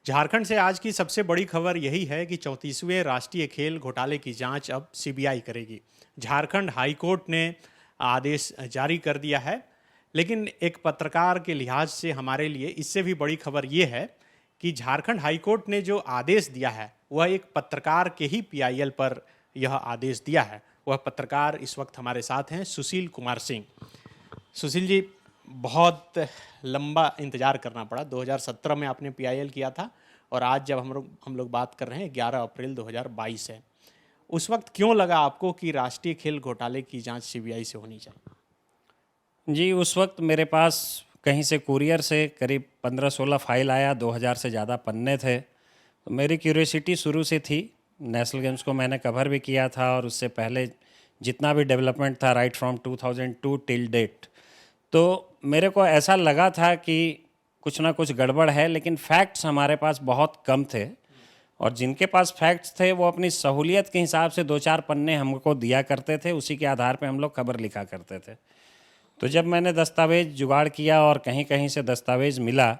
झारखंड से आज की सबसे बड़ी खबर यही है कि 34वें राष्ट्रीय खेल घोटाले की जांच अब सीबीआई करेगी। झारखंड हाई कोर्ट ने आदेश जारी कर दिया है, लेकिन एक पत्रकार के लिहाज से हमारे लिए इससे भी बड़ी खबर यह है कि झारखंड हाई कोर्ट ने जो आदेश दिया है वह एक पत्रकार के ही पीआईएल पर यह आदेश दिया है। वह पत्रकार इस वक्त हमारे साथ हैं, सुशील कुमार सिंह। सुशील जी, बहुत लंबा इंतज़ार करना पड़ा। 2017 में आपने पीआईएल किया था और आज जब हम लोग बात कर रहे हैं 11 अप्रैल 2022 है। उस वक्त क्यों लगा आपको कि राष्ट्रीय खेल घोटाले की जांच सीबीआई से होनी चाहिए? जी, उस वक्त मेरे पास कहीं से कुरियर से करीब 15-16 फाइल आया, 2000 से ज़्यादा पन्ने थे। तो मेरी क्यूरियोसिटी शुरू से थी। नेशनल गेम्स को मैंने कवर भी किया था और उससे पहले जितना भी डेवलपमेंट था राइट फ्रॉम 2002 टिल डेट, तो मेरे को ऐसा लगा था कि कुछ ना कुछ गड़बड़ है, लेकिन फैक्ट्स हमारे पास बहुत कम थे और जिनके पास फैक्ट्स थे वो अपनी सहूलियत के हिसाब से 2-4 पन्ने हमको दिया करते थे। उसी के आधार पे हम लोग खबर लिखा करते थे। तो जब मैंने दस्तावेज़ जुगाड़ किया और कहीं कहीं से दस्तावेज़ मिला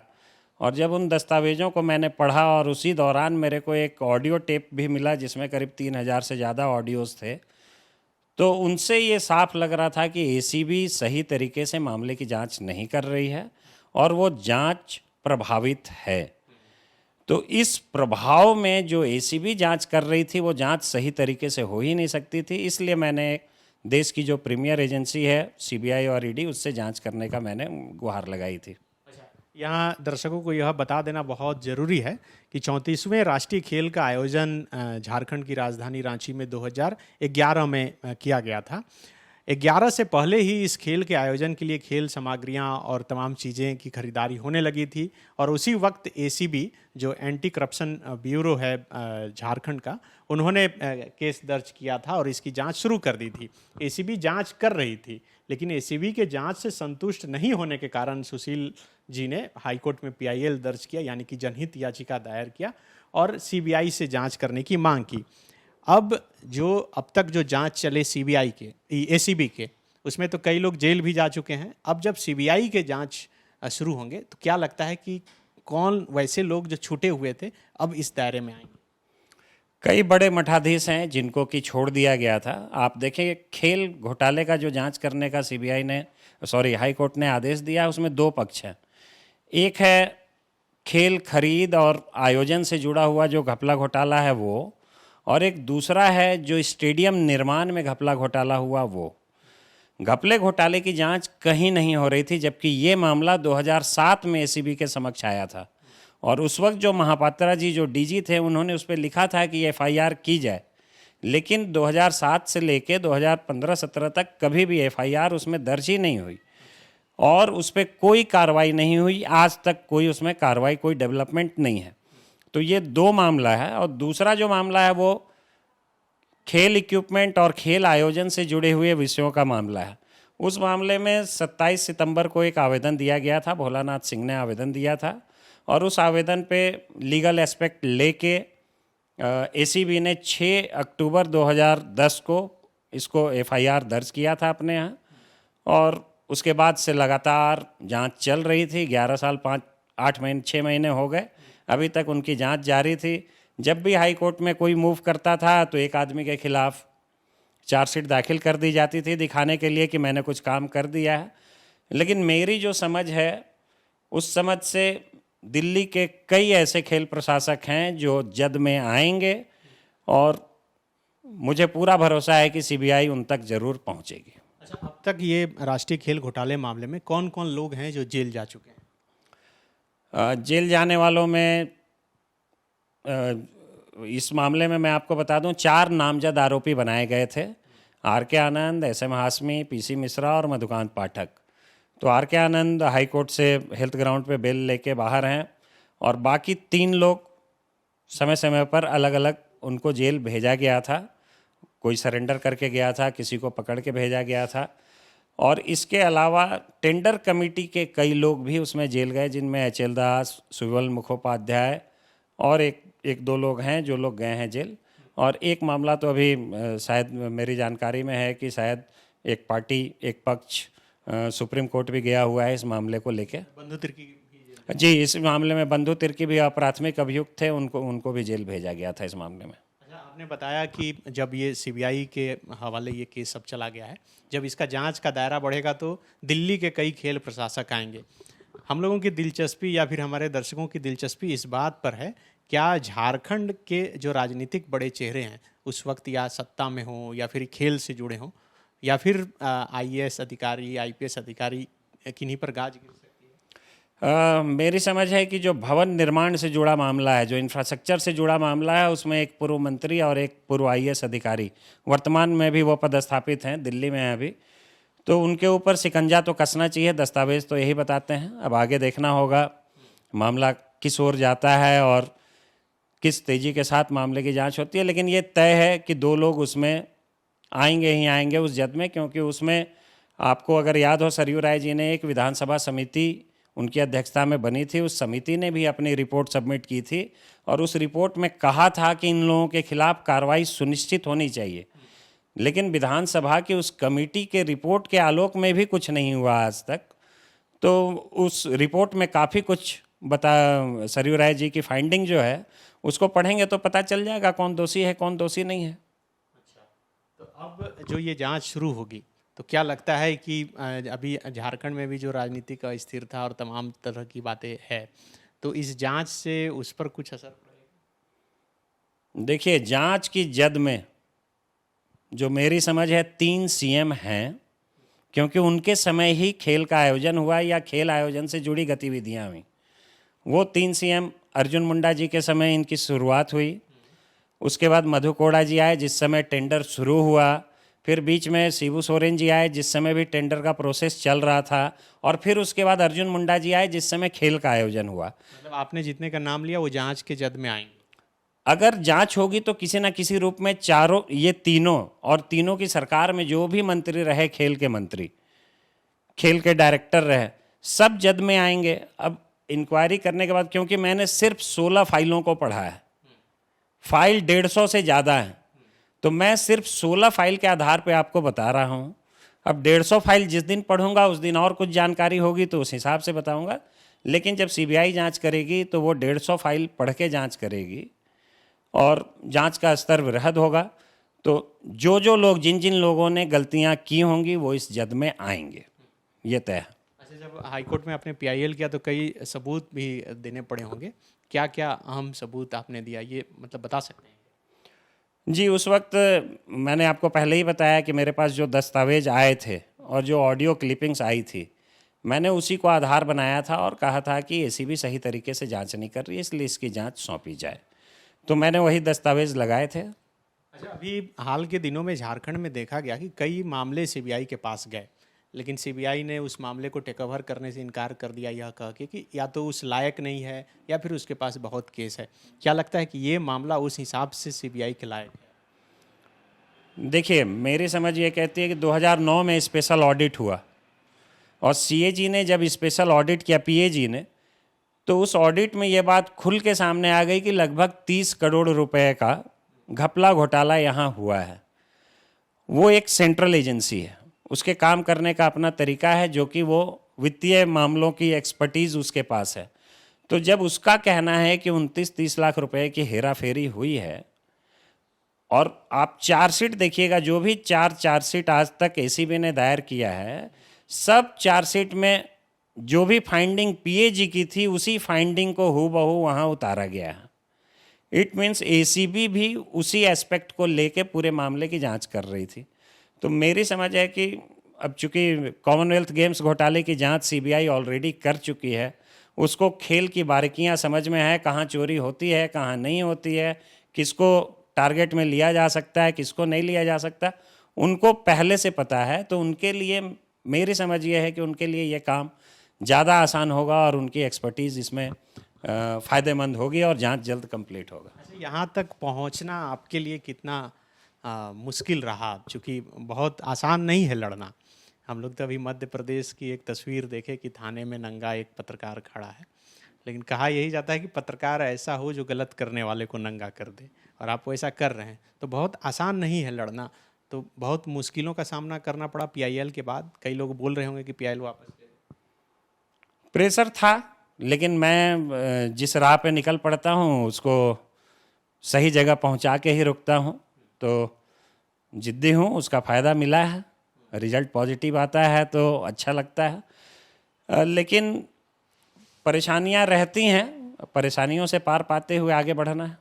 और जब उन दस्तावेज़ों को मैंने पढ़ा और उसी दौरान मेरे को एक ऑडियो टेप भी मिला जिसमें करीब 3000 से ज़्यादा ऑडियोज़ थे, तो उनसे ये साफ लग रहा था कि एसीबी सही तरीके से मामले की जांच नहीं कर रही है और वो जांच प्रभावित है। तो इस प्रभाव में जो एसीबी जांच कर रही थी वो जांच सही तरीके से हो ही नहीं सकती थी। इसलिए मैंने देश की जो प्रीमियर एजेंसी है सीबीआई और ईडी, उससे जांच करने का मैंने गुहार लगाई थी। यहाँ दर्शकों को यह बता देना बहुत ज़रूरी है कि 34वें राष्ट्रीय खेल का आयोजन झारखंड की राजधानी रांची में 2011 में किया गया था। 11 से पहले ही इस खेल के आयोजन के लिए खेल सामग्रियाँ और तमाम चीज़ें की खरीदारी होने लगी थी और उसी वक्त एसीबी, जो एंटी करप्शन ब्यूरो है झारखंड का, उन्होंने केस दर्ज किया था और इसकी जांच शुरू कर दी थी। एसीबी जांच कर रही थी, लेकिन एसीबी के जांच से संतुष्ट नहीं होने के कारण सुशील जी ने हाईकोर्ट में पीआईएल दर्ज किया, यानी कि जनहित याचिका दायर किया और सीबीआई से जांच करने की मांग की। अब तक जो जांच चले सीबीआई के, एसीबी के, उसमें तो कई लोग जेल भी जा चुके हैं। अब जब सीबीआई के जांच शुरू होंगे तो क्या लगता है कि कौन वैसे लोग जो छूटे हुए थे अब इस दायरे में आएंगे? कई बड़े मठाधीश हैं जिनको कि छोड़ दिया गया था। आप देखें, खेल घोटाले का जो जांच करने का हाई कोर्ट ने आदेश दिया, उसमें दो पक्ष हैं। एक है खेल खरीद और आयोजन से जुड़ा हुआ जो घपला घोटाला है वो, और एक दूसरा है जो स्टेडियम निर्माण में घपला घोटाला हुआ वो। घपले घोटाले की जांच कहीं नहीं हो रही थी, जबकि ये मामला 2007 में एसीबी के समक्ष आया था और उस वक्त जो महापात्रा जी जो डीजी थे उन्होंने उस पर लिखा था कि एफआईआर की जाए, लेकिन 2007 से लेके 2015-17 तक कभी भी एफआईआर उसमें दर्ज ही नहीं हुई और उस पर कोई कार्रवाई नहीं हुई। आज तक कोई उसमें कार्रवाई, कोई डेवलपमेंट नहीं है। तो ये दो मामला है। और दूसरा जो मामला है वो खेल इक्विपमेंट और खेल आयोजन से जुड़े हुए विषयों का मामला है। उस मामले में 27 सितंबर को एक आवेदन दिया गया था, भोलानाथ सिंह ने आवेदन दिया था और उस आवेदन पे लीगल एस्पेक्ट लेके एसीबी ने 6 अक्टूबर 2010 को इसको एफआईआर दर्ज किया था अपने यहाँ और उसके बाद से लगातार जांच चल रही थी। 11 साल 6 महीने हो गए, अभी तक उनकी जांच जारी थी। जब भी हाई कोर्ट में कोई मूव करता था तो एक आदमी के खिलाफ चार्जशीट दाखिल कर दी जाती थी दिखाने के लिए कि मैंने कुछ काम कर दिया है। लेकिन मेरी जो समझ है उस समझ से दिल्ली के कई ऐसे खेल प्रशासक हैं जो जद में आएंगे और मुझे पूरा भरोसा है कि सीबीआई उन तक जरूर पहुंचेगी। अच्छा, अब तक ये राष्ट्रीय खेल घोटाले मामले में कौन कौन लोग हैं जो जेल जा चुके हैं? जेल जाने वालों में इस मामले में मैं आपको बता दूं 4 नामजद आरोपी बनाए गए थे। आर के आनंद, SM हाशमी, PC मिश्रा और मधुकांत पाठक। तो आर के आनंद हाई कोर्ट से हेल्थ ग्राउंड पे बेल लेके बाहर हैं और बाकी 3 लोग समय समय पर अलग अलग उनको जेल भेजा गया था। कोई सरेंडर करके गया था, किसी को पकड़ के भेजा गया था और इसके अलावा टेंडर कमेटी के कई लोग भी उसमें जेल गए, जिनमें HL दास, सुविमल मुखोपाध्याय और एक दो लोग हैं जो लोग गए हैं जेल। और एक मामला तो अभी शायद मेरी जानकारी में है कि शायद एक पक्ष सुप्रीम कोर्ट भी गया हुआ है इस मामले को लेके। बंधु तिर्की भी जेल। जी, इस मामले में बंधु तिर्की भी अप्राथमिक अभियुक्त थे, उनको उनको भी जेल भेजा गया था इस मामले में। अच्छा, आपने बताया कि जब ये सीबीआई के हवाले ये केस सब चला गया है, जब इसका जांच का दायरा बढ़ेगा तो दिल्ली के कई खेल प्रशासक आएंगे। हम लोगों की दिलचस्पी या फिर हमारे दर्शकों की दिलचस्पी इस बात पर है, क्या झारखंड के जो राजनीतिक बड़े चेहरे हैं उस वक्त या सत्ता में हों या फिर खेल से जुड़े हों या फिर आईएएस अधिकारी, आईपीएस अधिकारी, किन्हीं पर गाज गिर सकती है? मेरी समझ है कि जो भवन निर्माण से जुड़ा मामला है, जो इंफ्रास्ट्रक्चर से जुड़ा मामला है, उसमें एक पूर्व मंत्री और एक पूर्व आईएएस अधिकारी, वर्तमान में भी वो पदस्थापित हैं, दिल्ली में हैं अभी, तो उनके ऊपर शिकंजा तो कसना चाहिए। दस्तावेज तो यही बताते हैं। अब आगे देखना होगा मामला किस ओर जाता है और किस तेज़ी के साथ मामले की जांच होती है, लेकिन ये तय है कि दो लोग उसमें आएंगे ही आएंगे उस जद में, क्योंकि उसमें आपको अगर याद हो, सरयू राय जी ने एक विधानसभा समिति उनकी अध्यक्षता में बनी थी, उस समिति ने भी अपनी रिपोर्ट सबमिट की थी और उस रिपोर्ट में कहा था कि इन लोगों के खिलाफ कार्रवाई सुनिश्चित होनी चाहिए। लेकिन विधानसभा की उस कमेटी के रिपोर्ट के आलोक में भी कुछ नहीं हुआ आज तक। तो उस रिपोर्ट में काफ़ी कुछ सरयू राय जी की फाइंडिंग जो है उसको पढ़ेंगे तो पता चल जाएगा कौन दोषी है कौन दोषी नहीं है। अच्छा, तो अब जो ये जांच शुरू होगी तो क्या लगता है कि अभी झारखंड में भी जो राजनीतिक अस्थिरता और तमाम तरह की बातें है, तो इस जांच से उस पर कुछ असर पड़ेगा? देखिए, जांच की जद में जो मेरी समझ है 3 सीएम हैं, क्योंकि उनके समय ही खेल का आयोजन हुआ या खेल आयोजन से जुड़ी गतिविधियां हुई। वो 3 सीएम, अर्जुन मुंडा जी के समय इनकी शुरुआत हुई, उसके बाद मधु कोड़ा जी आए जिस समय टेंडर शुरू हुआ, फिर बीच में शिबू सोरेन जी आए जिस समय भी टेंडर का प्रोसेस चल रहा था, और फिर उसके बाद अर्जुन मुंडा जी आए जिस समय खेल का आयोजन हुआ। मतलब आपने जितने का नाम लिया वो जांच के जद में आएंगे? अगर जांच होगी तो किसी ना किसी रूप में चारों, ये तीनों और तीनों की सरकार में जो भी मंत्री रहे, खेल के मंत्री, खेल के डायरेक्टर रहे, सब जद में आएंगे। अब इंक्वायरी करने के बाद, क्योंकि मैंने सिर्फ 16 फाइलों को पढ़ा है, फाइल 150 से ज़्यादा है, तो मैं सिर्फ 16 फाइल के आधार पे आपको बता रहा हूँ। अब 150 फाइल जिस दिन पढ़ूंगा उस दिन और कुछ जानकारी होगी तो उस हिसाब से बताऊंगा, लेकिन जब सीबीआई जांच करेगी तो वो 150 फाइल पढ़ के जांच करेगी और जांच का स्तर वृहद होगा। तो जो जो लोग, जिन जिन लोगों ने गलतियां की होंगी वो इस जद में आएंगे, ये तय है। अच्छा, जब हाईकोर्ट में आपने पीआईएल किया तो कई सबूत भी देने पड़े होंगे, क्या क्या अहम सबूत आपने दिया, ये मतलब बता सकते हैं? जी, उस वक्त मैंने आपको पहले ही बताया कि मेरे पास जो दस्तावेज आए थे और जो ऑडियो क्लिपिंग्स आई थी, मैंने उसी को आधार बनाया था और कहा था कि एसीबी सही तरीके से जांच नहीं कर रही है, इसलिए इसकी जांच सौंपी जाए। तो मैंने वही दस्तावेज लगाए थे। अच्छा, अभी हाल के दिनों में झारखंड में देखा गया कि कई मामले सीबीआई के पास गए, लेकिन सीबीआई ने उस मामले को टेक ओवर करने से इनकार कर दिया, यह कह के कि या तो उस लायक नहीं है या फिर उसके पास बहुत केस है। क्या लगता है कि ये मामला उस हिसाब से सीबीआई के लायक है? देखिए, मेरी समझ ये कहती है कि 2009 में स्पेशल ऑडिट हुआ और सीएजी ने जब स्पेशल ऑडिट किया, पीएजी ने, तो उस ऑडिट में ये बात खुल के सामने आ गई कि लगभग 30 करोड़ रुपए का घपला घोटाला यहाँ हुआ है। वो एक सेंट्रल एजेंसी है, उसके काम करने का अपना तरीका है, जो कि वो वित्तीय मामलों की एक्सपर्टीज़ उसके पास है। तो जब उसका कहना है कि 29-30 लाख रुपए की हेरा फेरी हुई है, और आप चार्जशीट देखिएगा, जो भी 4 चार्जशीट आज तक एसीबी ने दायर किया है, सब चार्जशीट में जो भी फाइंडिंग पीएजी की थी उसी फाइंडिंग को हूबहू वहाँ उतारा गया है। इट मीन्स एसीबी भी उसी एस्पेक्ट को लेके पूरे मामले की जांच कर रही थी। तो मेरी समझ है कि अब चूंकि कॉमनवेल्थ गेम्स घोटाले की जांच सीबीआई ऑलरेडी कर चुकी है, उसको खेल की बारीकियां समझ में है, कहाँ चोरी होती है कहाँ नहीं होती है, किसको टारगेट में लिया जा सकता है किसको नहीं लिया जा सकता, उनको पहले से पता है। तो उनके लिए मेरी समझ ये है कि उनके लिए ये काम ज़्यादा आसान होगा और उनकी एक्सपर्टीज़ इसमें फ़ायदेमंद होगी और जांच जल्द कंप्लीट होगा। अच्छा, यहाँ तक पहुँचना आपके लिए कितना मुश्किल रहा? चूँकि बहुत आसान नहीं है लड़ना। हम लोग तो अभी मध्य प्रदेश की एक तस्वीर देखे कि थाने में नंगा एक पत्रकार खड़ा है, लेकिन कहा यही जाता है कि पत्रकार ऐसा हो जो गलत करने वाले को नंगा कर दे, और आप वैसा कर रहे हैं। तो बहुत आसान नहीं है लड़ना, तो बहुत मुश्किलों का सामना करना पड़ा पीआईएल के बाद। कई लोग बोल रहे होंगे कि पीआईएल वापस ले। प्रेशर था, लेकिन मैं जिस राह पे निकल पड़ता हूँ उसको सही जगह पहुँचा के ही रुकता हूँ। तो जिद्दी हूँ, उसका फ़ायदा मिला है, रिजल्ट पॉजिटिव आता है तो अच्छा लगता है। लेकिन परेशानियाँ रहती हैं, परेशानियों से पार पाते हुए आगे बढ़ना है।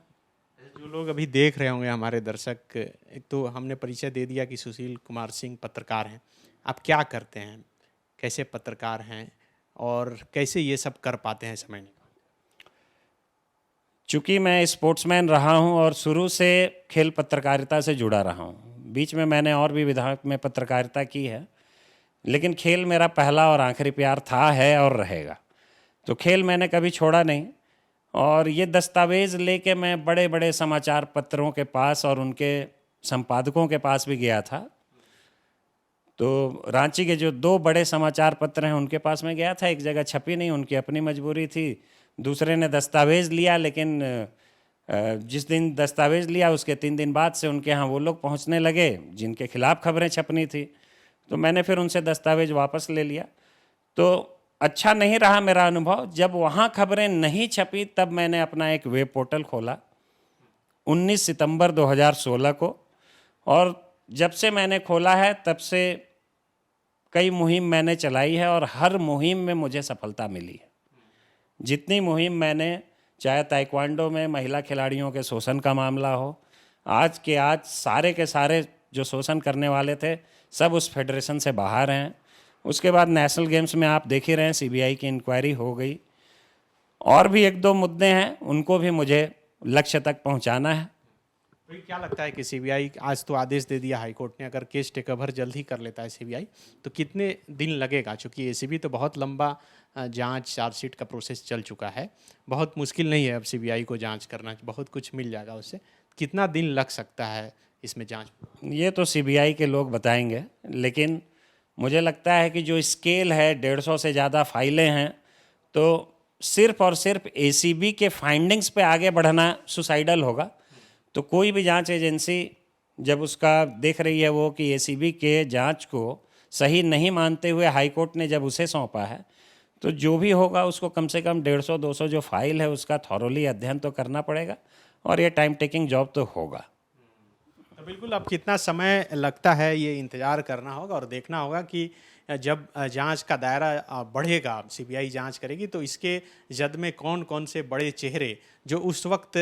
जो लोग अभी देख रहे होंगे हमारे दर्शक, एक तो हमने परिचय दे दिया कि सुशील कुमार सिंह पत्रकार हैं। आप क्या करते हैं, कैसे पत्रकार हैं और कैसे ये सब कर पाते हैं समय निकाल? चूँकि मैं स्पोर्ट्समैन रहा हूँ और शुरू से खेल पत्रकारिता से जुड़ा रहा हूँ। बीच में मैंने और भी विधायक में पत्रकारिता की है, लेकिन खेल मेरा पहला और आखिरी प्यार था, है और रहेगा। तो खेल मैंने कभी छोड़ा नहीं। और ये दस्तावेज़ लेके मैं बड़े बड़े समाचार पत्रों के पास और उनके संपादकों के पास भी गया था। तो रांची के जो 2 बड़े समाचार पत्र हैं उनके पास मैं गया था। एक जगह छपी नहीं, उनकी अपनी मजबूरी थी। दूसरे ने दस्तावेज़ लिया, लेकिन जिस दिन दस्तावेज़ लिया उसके 3 दिन बाद से उनके यहाँ वो लोग पहुँचने लगे जिनके खिलाफ खबरें छपनी थी। तो मैंने फिर उनसे दस्तावेज़ वापस ले लिया। तो अच्छा नहीं रहा मेरा अनुभव। जब वहाँ खबरें नहीं छपी तब मैंने अपना एक वेब पोर्टल खोला 19 सितंबर 2016 को, और जब से मैंने खोला है तब से कई मुहिम मैंने चलाई है और हर मुहिम में मुझे सफलता मिली है। जितनी मुहिम मैंने, चाहे ताइक्वांडो में महिला खिलाड़ियों के शोषण का मामला हो, आज के आज सारे के सारे जो शोषण करने वाले थे सब उस फेडरेशन से बाहर हैं। उसके बाद नेशनल गेम्स में आप देख ही रहे हैं, सीबीआई की इंक्वायरी हो गई। और भी 1-2 मुद्दे हैं, उनको भी मुझे लक्ष्य तक पहुंचाना है। तो क्या लगता है कि सीबीआई, आज तो आदेश दे दिया हाईकोर्ट ने, अगर केस टेक ओवर जल्द ही कर लेता है सीबीआई तो कितने दिन लगेगा? चूँकि एसीबी तो बहुत लंबा जांच चार्जशीट का प्रोसेस चल चुका है, बहुत मुश्किल नहीं है अब सीबीआई को जांच करना, बहुत कुछ मिल जाएगा उससे। कितना दिन लग सकता है इसमें जांच? ये तो सीबीआई के लोग बताएंगे, लेकिन मुझे लगता है कि जो स्केल है 150 से ज़्यादा फाइलें हैं, तो सिर्फ और सिर्फ एसीबी के फाइंडिंग्स पे आगे बढ़ना सुसाइडल होगा। तो कोई भी जांच एजेंसी जब उसका देख रही है वो कि एसीबी के जांच को सही नहीं मानते हुए हाईकोर्ट ने जब उसे सौंपा है, तो जो भी होगा उसको कम से कम 150-200 जो फाइल है उसका थॉरोली अध्ययन तो करना पड़ेगा, और ये टाइम टेकिंग जॉब तो होगा। तो बिल्कुल, अब कितना समय लगता है ये इंतज़ार करना होगा और देखना होगा कि जब जांच का दायरा बढ़ेगा, सीबीआई जांच करेगी, तो इसके जद में कौन कौन से बड़े चेहरे जो उस वक्त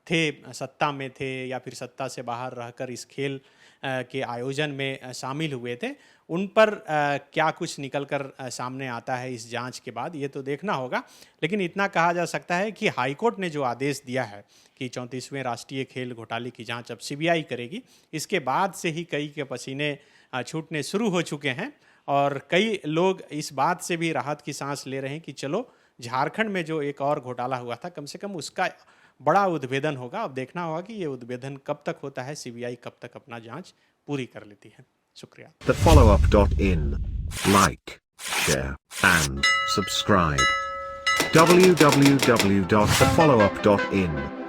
थे, सत्ता में थे या फिर सत्ता से बाहर रहकर इस खेल के आयोजन में शामिल हुए थे, उन पर क्या कुछ निकलकर सामने आता है इस जांच के बाद, ये तो देखना होगा। लेकिन इतना कहा जा सकता है कि हाईकोर्ट ने जो आदेश दिया है कि 34वें राष्ट्रीय खेल घोटाले की जांच अब सीबीआई करेगी, इसके बाद से ही कई के पसीने छूटने शुरू हो चुके हैं और कई लोग इस बात से भी राहत की सांस ले रहे हैं कि चलो, झारखंड में जो एक और घोटाला हुआ था, कम से कम उसका बड़ा उद्भेदन होगा। अब देखना होगा कि ये उद्भेदन कब तक होता है, सीबीआई कब तक अपना जांच पूरी कर लेती है। शुक्रिया। TheFollowUp.in. Like, share and subscribe. www.thefollowup.in